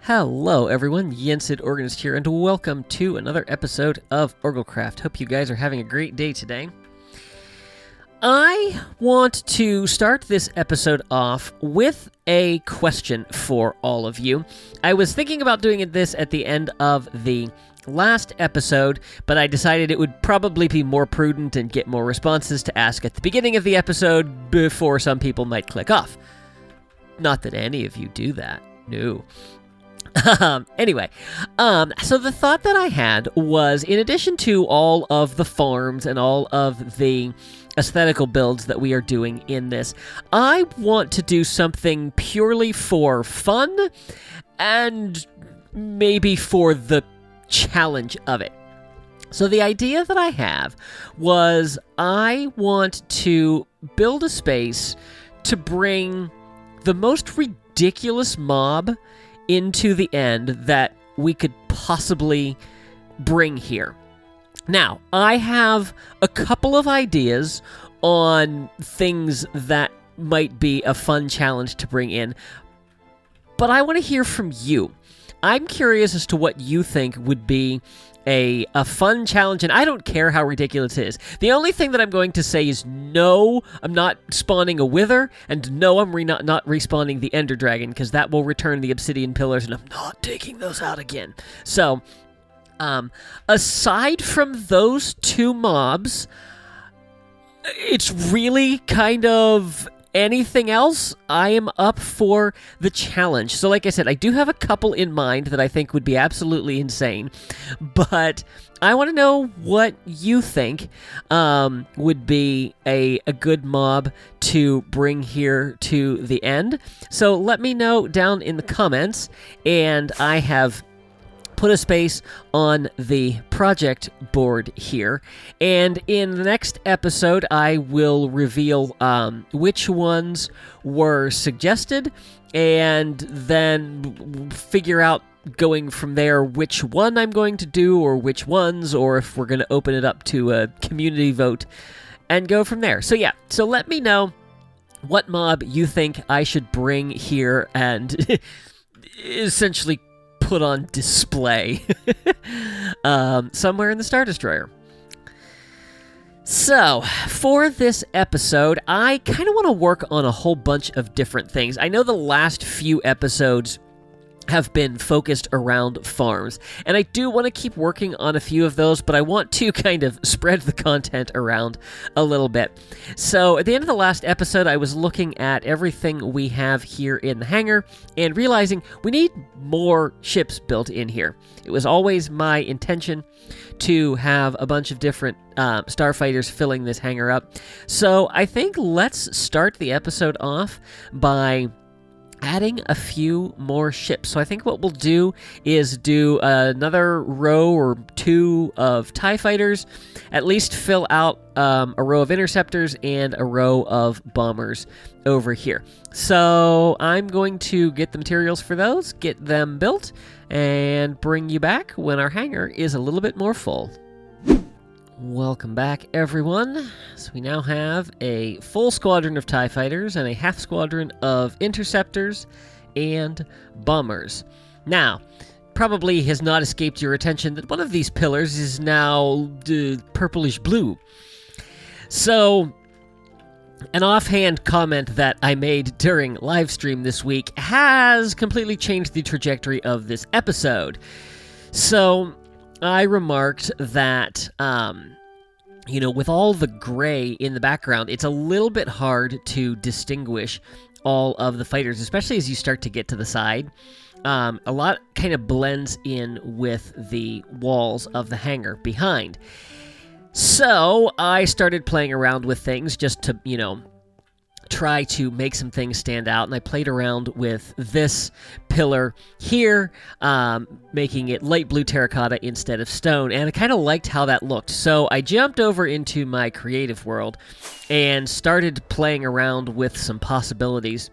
Hello everyone, Yensid Organist here, and welcome to another episode of OrgelCraft. Hope you guys are having a great day today. I want to start this episode off with a question for all of you. I was thinking about doing this at the end of the last episode, but I decided it would probably be more prudent and get more responses to ask at the beginning of the episode before some people might click off. Not that any of you do that, no. Anyway, so the thought that I had was, in addition to all of the farms and all of the aesthetical builds that we are doing in this, I want to do something purely for fun and maybe for the challenge of it. So the idea that I have was I want to build a space to bring the most ridiculous mob into the end that we could possibly bring here. Now, I have a couple of ideas on things that might be a fun challenge to bring in, but I want to hear from you. I'm curious as to what you think would be a fun challenge, and I don't care how ridiculous it is. The only thing that I'm going to say is no, I'm not spawning a Wither, and no, I'm not respawning the Ender Dragon, because that will return the Obsidian Pillars, and I'm not taking those out again. So, aside from those two mobs, it's really kind of anything else. I am up for the challenge. So like I said, I do have a couple in mind that I think would be absolutely insane, but I want to know what you think would be a good mob to bring here to the end. So let me know down in the comments, and I have put a space on the project board here, and in the next episode I will reveal which ones were suggested, and then figure out going from there which one I'm going to do, or which ones, or if we're going to open it up to a community vote and go from there. So yeah, so let me know what mob you think I should bring here and essentially put on display somewhere in the Star Destroyer. So, for this episode, I kind of want to work on a whole bunch of different things. I know the last few episodes have been focused around farms, and I do want to keep working on a few of those, but I want to kind of spread the content around a little bit. So at the end of the last episode, I was looking at everything we have here in the hangar and realizing we need more ships built in here. It was always my intention to have a bunch of different starfighters filling this hangar up. So I think let's start the episode off by adding a few more ships. So I think what we'll do is do another row or two of TIE fighters, at least fill out a row of interceptors and a row of bombers over here. So I'm going to get the materials for those, get them built, and bring you back when our hangar is a little bit more full. Welcome back, everyone. So we now have a full squadron of TIE fighters and a half squadron of interceptors and bombers. Now, probably has not escaped your attention that one of these pillars is now purplish blue. So, an offhand comment that I made during live stream this week has completely changed the trajectory of this episode. So, I remarked that, with all the gray in the background, it's a little bit hard to distinguish all of the fighters, especially as you start to get to the side. A lot kind of blends in with the walls of the hangar behind. So I started playing around with things just to, try to make some things stand out, and I played around with this pillar here, making it light blue terracotta instead of stone, and I kind of liked how that looked. So I jumped over into my creative world and started playing around with some possibilities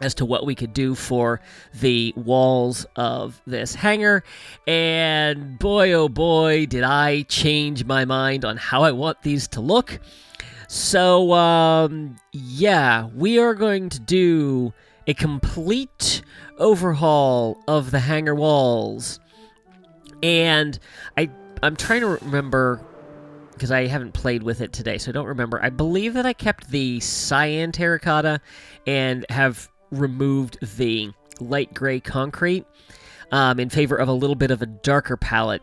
as to what we could do for the walls of this hangar, and boy oh boy did I change my mind on how I want these to look. So, yeah, we are going to do a complete overhaul of the hangar walls. And I'm trying to remember, because I haven't played with it today, so I don't remember. I believe that I kept the cyan terracotta and have removed the light gray concrete in favor of a little bit of a darker palette.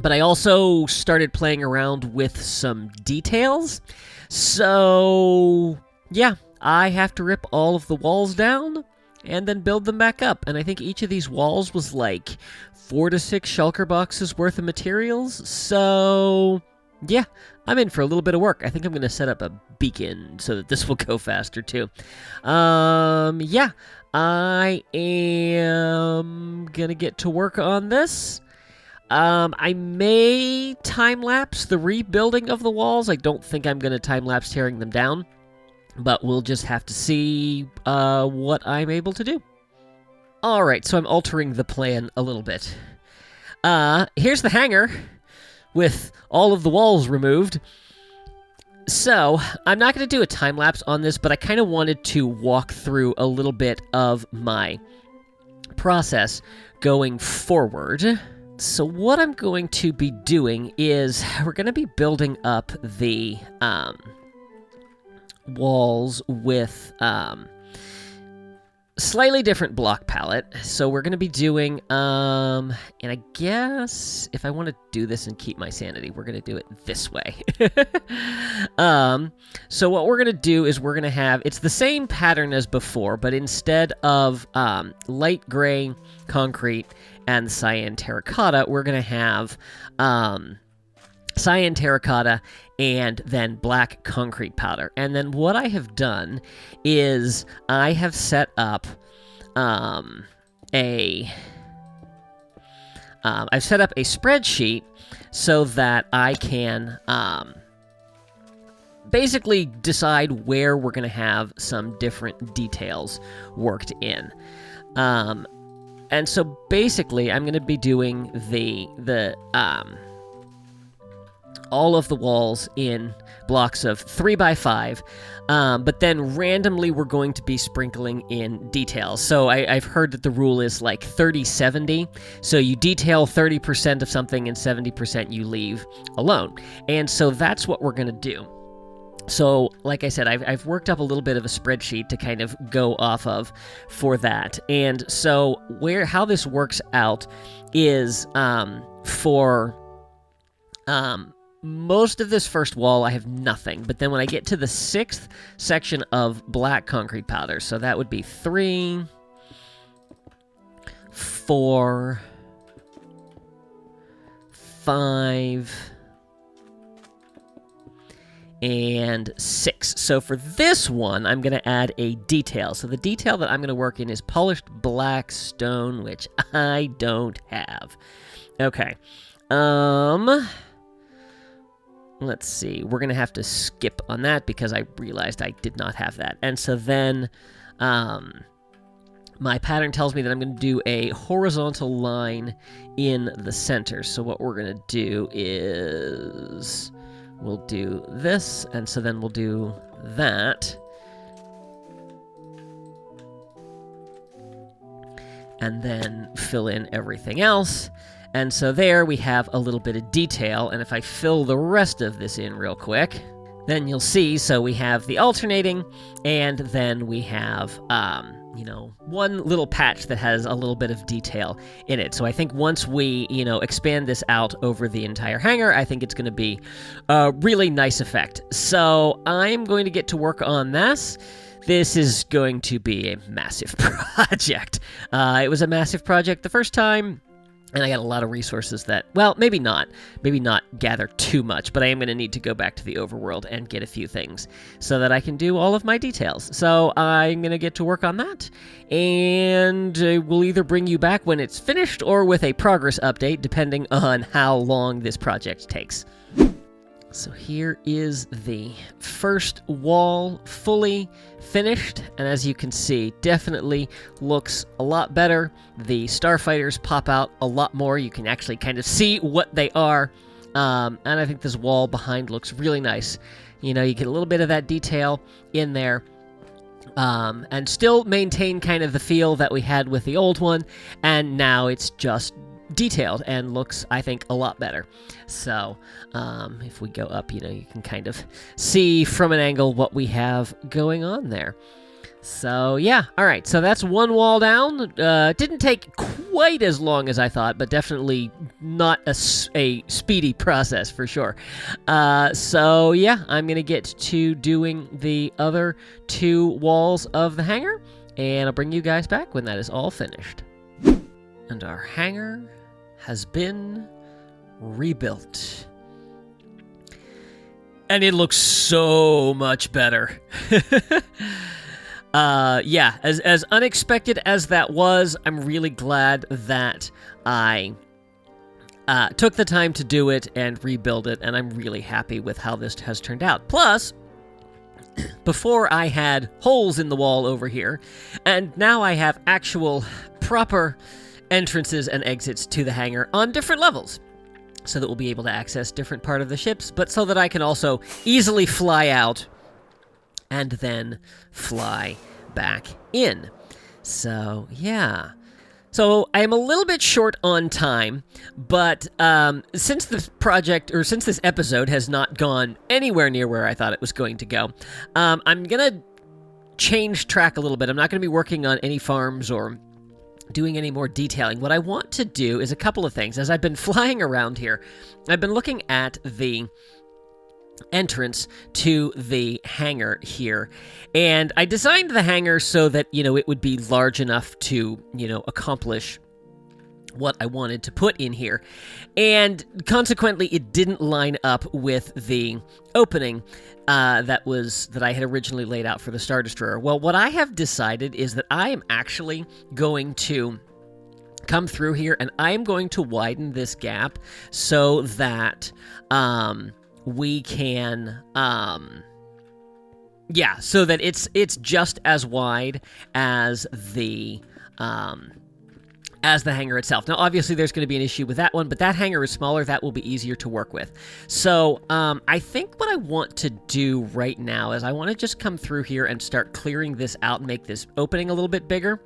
But I also started playing around with some details. So, yeah, I have to rip all of the walls down and then build them back up. And I think each of these walls was like 4 to 6 shulker boxes worth of materials. So, yeah, I'm in for a little bit of work. I think I'm going to set up a beacon so that this will go faster too. Yeah, I am going to get to work on this. I may time-lapse the rebuilding of the walls. I don't think I'm going to time-lapse tearing them down, but we'll just have to see what I'm able to do. Alright, so I'm altering the plan a little bit. Here's the hangar with all of the walls removed. So, I'm not going to do a time-lapse on this, but I kind of wanted to walk through a little bit of my process going forward. So what I'm going to be doing is we're going to be building up the walls with slightly different block palette. So we're going to be doing, and I guess if I want to do this and keep my sanity, we're going to do it this way. So what we're going to do is we're going to have, it's the same pattern as before, but instead of light gray concrete and cyan terracotta, we're going to have cyan terracotta and then black concrete powder. And then what I have done is I have set up I've set up a spreadsheet so that I can basically decide where we're going to have some different details worked in. And so basically, I'm going to be doing the all of the walls in blocks of 3x5, but then randomly we're going to be sprinkling in details. So I've heard that the rule is like 30-70, so you detail 30% of something and 70% you leave alone. And so that's what we're going to do. So, like I said, I've worked up a little bit of a spreadsheet to kind of go off of for that. And so how this works out is for most of this first wall, I have nothing. But then when I get to the 6th section of black concrete powder, so that would be 3, 4, 5... and 6. So for this one, I'm going to add a detail. So the detail that I'm going to work in is polished black stone, which I don't have. Okay. Let's see. We're going to have to skip on that because I realized I did not have that. And so then my pattern tells me that I'm going to do a horizontal line in the center. So what we're going to do is we'll do this, and so then we'll do that. And then fill in everything else. And so there we have a little bit of detail, and if I fill the rest of this in real quick, then you'll see, so we have the alternating, and then we have, one little patch that has a little bit of detail in it. So I think once we, expand this out over the entire hangar, I think it's going to be a really nice effect. So I'm going to get to work on this. This is going to be a massive project. It was a massive project the first time, and I got a lot of resources that, well, maybe not gather too much, but I am going to need to go back to the overworld and get a few things so that I can do all of my details. So I'm going to get to work on that, and we'll either bring you back when it's finished or with a progress update, depending on how long this project takes. So here is the first wall fully finished, and as you can see, definitely looks a lot better. The starfighters pop out a lot more. You can actually kind of see what they are, and I think this wall behind looks really nice. You get a little bit of that detail in there, and still maintain kind of the feel that we had with the old one, and now it's just detailed and looks, I think, a lot better. So if we go up, you can kind of see from an angle what we have going on there. So yeah, all right, so that's one wall down. Didn't take quite as long as I thought, but definitely not a speedy process for sure. So yeah, I'm gonna get to doing the other 2 walls of the hangar, and I'll bring you guys back when that is all finished. And our hangar has been rebuilt. And it looks so much better. Yeah, as unexpected as that was, I'm really glad that I took the time to do it and rebuild it, and I'm really happy with how this has turned out. Plus, before I had holes in the wall over here, and now I have actual proper entrances and exits to the hangar on different levels, so that we'll be able to access different part of the ships, but so that I can also easily fly out and then fly back in. So, yeah. So, I am a little bit short on time, but since this project, or since this episode has not gone anywhere near where I thought it was going to go, I'm going to change track a little bit. I'm not going to be working on any farms or doing any more detailing. What I want to do is a couple of things. As I've been flying around here, I've been looking at the entrance to the hangar here, and I designed the hangar so that, it would be large enough to, accomplish what I wanted to put in here, and consequently it didn't line up with the opening that I had originally laid out for the Star Destroyer. Well, what I have decided is that I am actually going to come through here, and I am going to widen this gap so that we can so that it's just as wide as the hangar itself. Now, obviously, there's going to be an issue with that one, but that hangar is smaller. That will be easier to work with. So, I think what I want to do right now is I want to just come through here and start clearing this out and make this opening a little bit bigger.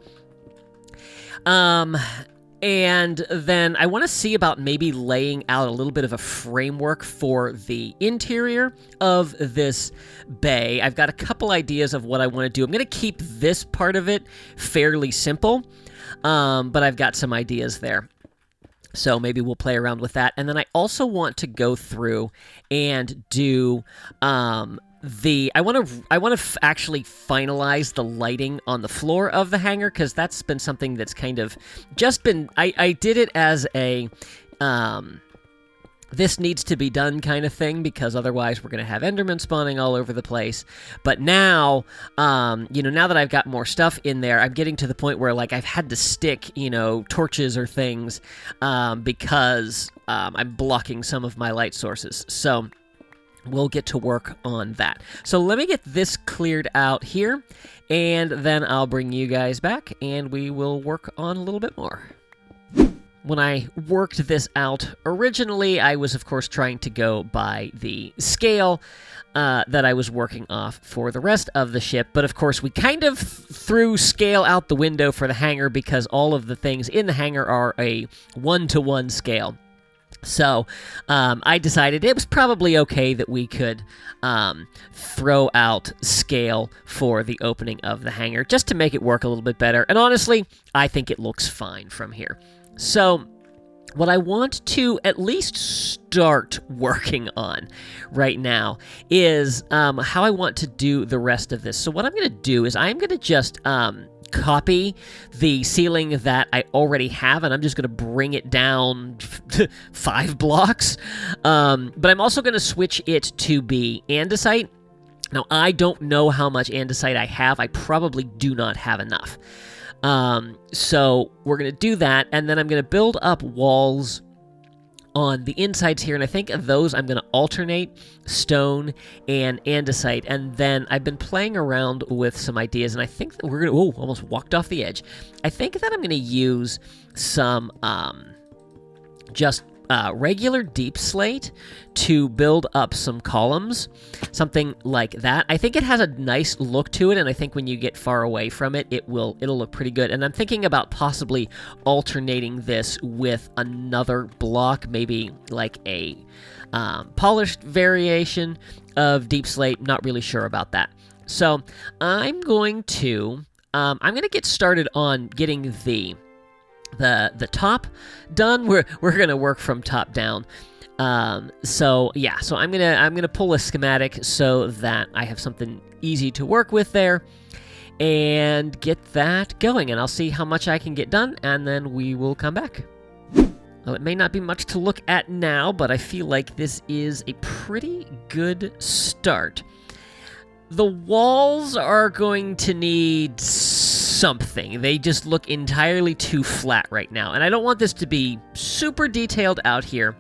And then I want to see about maybe laying out a little bit of a framework for the interior of this bay. I've got a couple ideas of what I want to do. I'm going to keep this part of it fairly simple, but I've got some ideas there. So maybe we'll play around with that. And then I also want to go through and do I want to actually finalize the lighting on the floor of the hangar, because that's been something that's kind of just been, I did it as a this needs to be done kind of thing, because otherwise we're going to have Endermen spawning all over the place. But now, now that I've got more stuff in there, I'm getting to the point where, like, I've had to stick, torches or things, because I'm blocking some of my light sources. So we'll get to work on that. So let me get this cleared out here, and then I'll bring you guys back, and we will work on a little bit more. When I worked this out, originally I was, of course, trying to go by the scale that I was working off for the rest of the ship, but of course we kind of threw scale out the window for the hangar, because all of the things in the hangar are a 1-to-1 scale. So I decided it was probably okay that we could throw out scale for the opening of the hangar, just to make it work a little bit better. And honestly, I think it looks fine from here. So what I want to at least start working on right now is how I want to do the rest of this. So what I'm going to do is I'm going to just copy the ceiling that I already have, and I'm just going to bring it down 5 blocks. But I'm also going to switch it to be andesite. Now, I don't know how much andesite I have. I probably do not have enough. So we're going to do that, and then I'm going to build up walls on the insides here, and I think of those I'm going to alternate stone and andesite. And then I've been playing around with some ideas, and I think that we're going to, almost walked off the edge. I think that I'm going to use some, just regular deep slate to build up some columns, something like that. I think it has a nice look to it, and I think when you get far away from it, it'll look pretty good. And I'm thinking about possibly alternating this with another block, maybe like a polished variation of deep slate. Not really sure about that. So I'm going to get started on getting the top done. We're gonna work from top down. So I'm gonna pull a schematic so that I have something easy to work with there, and get that going. And I'll see how much I can get done, and then we will come back. Well, it may not be much to look at now, but I feel like this is a pretty good start. The walls are going to need something. They just look entirely too flat right now. And I don't want this to be super detailed out here,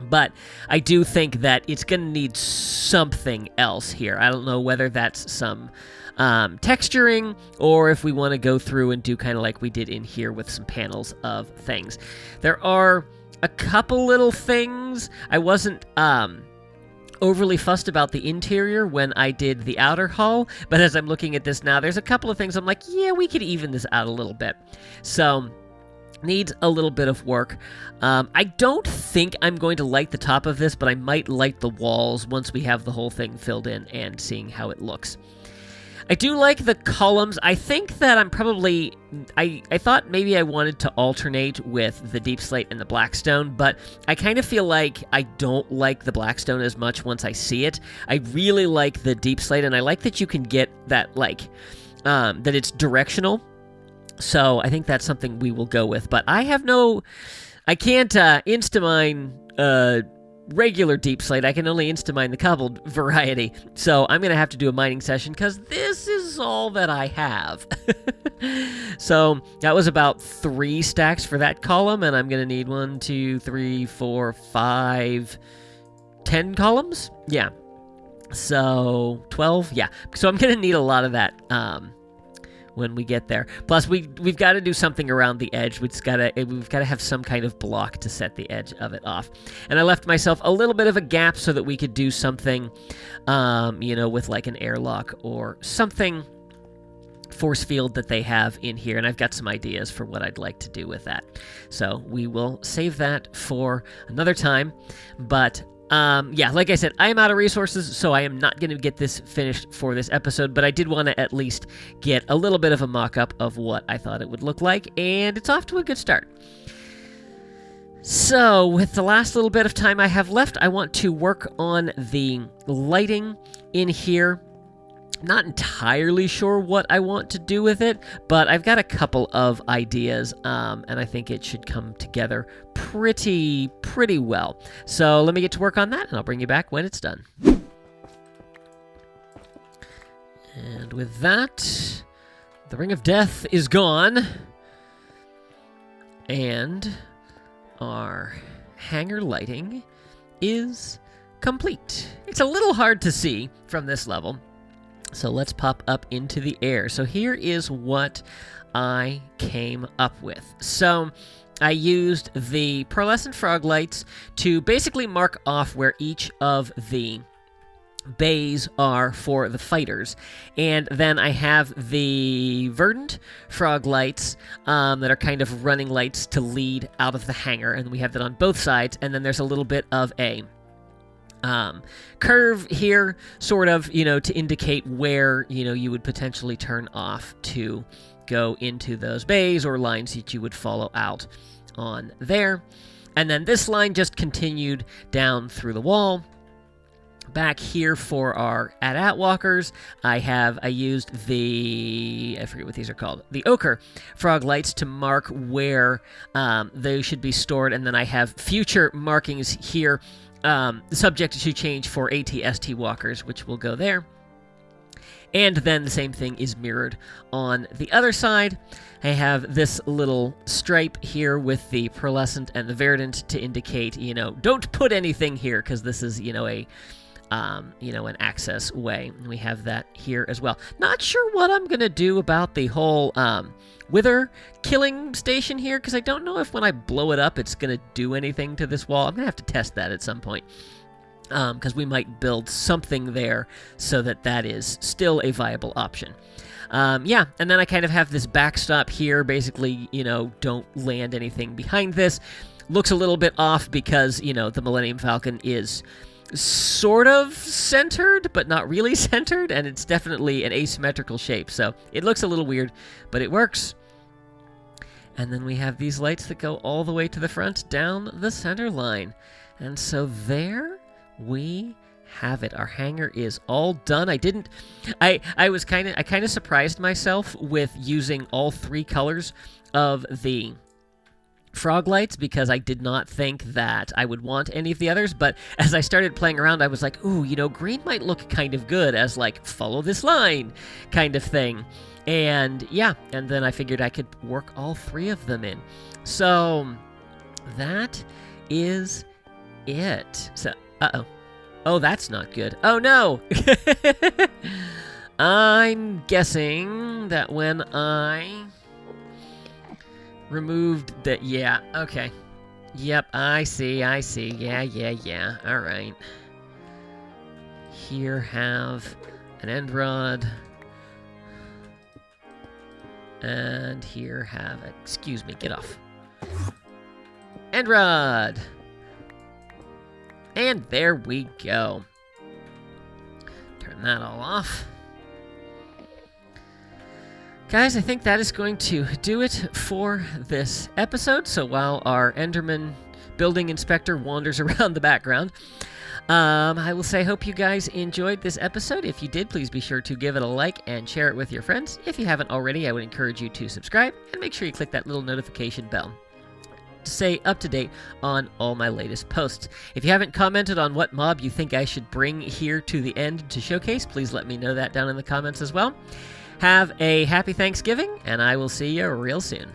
but I do think that it's going to need something else here. I don't know whether that's some texturing, or if we want to go through and do kind of like we did in here with some panels of things. There are a couple little things. I wasn't overly fussed about the interior when I did the outer hull, but as I'm looking at this now, there's a couple of things I'm like, yeah, we could even this out a little bit. So, needs a little bit of work. I don't think I'm going to light the top of this, but I might light the walls once we have the whole thing filled in and seeing how it looks. I do like the columns. I think that I'm probably... I thought maybe I wanted to alternate with the deep slate and the blackstone, but I kind of feel like I don't like the blackstone as much once I see it. I really like the deep slate, and I like that you can get that, like, that it's directional. So I think that's something we will go with. But I can't Instamine regular deep slate. I can only Instamine the cobbled variety. So I'm going to have to do a mining session because this is all that I have. So that was about 3 stacks for that column, and I'm going to need 1, 2, 3, 4, 5, 10 columns? Yeah. So 12? Yeah. So I'm going to need a lot of that when we get there. Plus, we've got to do something around the edge. We've got to have some kind of block to set the edge of it off. And I left myself a little bit of a gap so that we could do something, with like an airlock or something force field that they have in here. And I've got some ideas for what I'd like to do with that. So we will save that for another time. But like I said, I am out of resources, so I am not going to get this finished for this episode, but I did want to at least get a little bit of a mock-up of what I thought it would look like, and it's off to a good start. So, with the last little bit of time I have left, I want to work on the lighting in here. Not entirely sure what I want to do with it, but I've got a couple of ideas, and I think it should come together pretty well. So let me get to work on that, and I'll bring you back when it's done. And with that, the Ring of Death is gone, and our hangar lighting is complete. It's a little hard to see from this level, so let's pop up into the air. So here is what I came up with. So I used the pearlescent frog lights to basically mark off where each of the bays are for the fighters. And then I have the verdant frog lights that are kind of running lights to lead out of the hangar. And we have that on both sides. And then there's a little bit of a curve here, sort of, to indicate where, you would potentially turn off to go into those bays or lines that you would follow out on there. And then this line just continued down through the wall. Back here for our AT-AT walkers, I used I forget what these are called, the ochre frog lights to mark where they should be stored. And then I have future markings here, subject to change for AT-ST walkers, which will go there. And then the same thing is mirrored on the other side. I have this little stripe here with the pearlescent and the verdant to indicate, don't put anything here, because this is, you know, an access way. And we have that here as well. Not sure what I'm going to do about the whole wither killing station here, because I don't know if when I blow it up it's going to do anything to this wall. I'm going to have to test that at some point, because we might build something there so that that is still a viable option. Yeah, and then I kind of have this backstop here, basically, you know, don't land anything behind this. Looks a little bit off because, you know, the Millennium Falcon is sort of centered, but not really centered, and it's definitely an asymmetrical shape, so it looks a little weird, but it works. And then we have these lights that go all the way to the front down the center line. And so there we have it. Our hangar is all done. I kind of surprised myself with using all 3 colors of the frog lights, because I did not think that I would want any of the others, but as I started playing around, I was like, ooh, you know, green might look kind of good as, like, follow this line kind of thing. And yeah, and then I figured I could work all 3 of them in. So that is it. So, oh, that's not good. Oh no. I'm guessing that when I removed the... Yeah, okay. Yep, I see. Yeah. All right. Here have an end rod. And here have... Excuse me, get off. End rod! And there we go. Turn that all off. Guys, I think that is going to do it for this episode. So while our Enderman building inspector wanders around the background, I will say, hope you guys enjoyed this episode. If you did, please be sure to give it a like and share it with your friends. If you haven't already, I would encourage you to subscribe and make sure you click that little notification bell to stay up to date on all my latest posts. If you haven't commented on what mob you think I should bring here to the end to showcase, please let me know that down in the comments as well. Have a happy Thanksgiving, and I will see you real soon.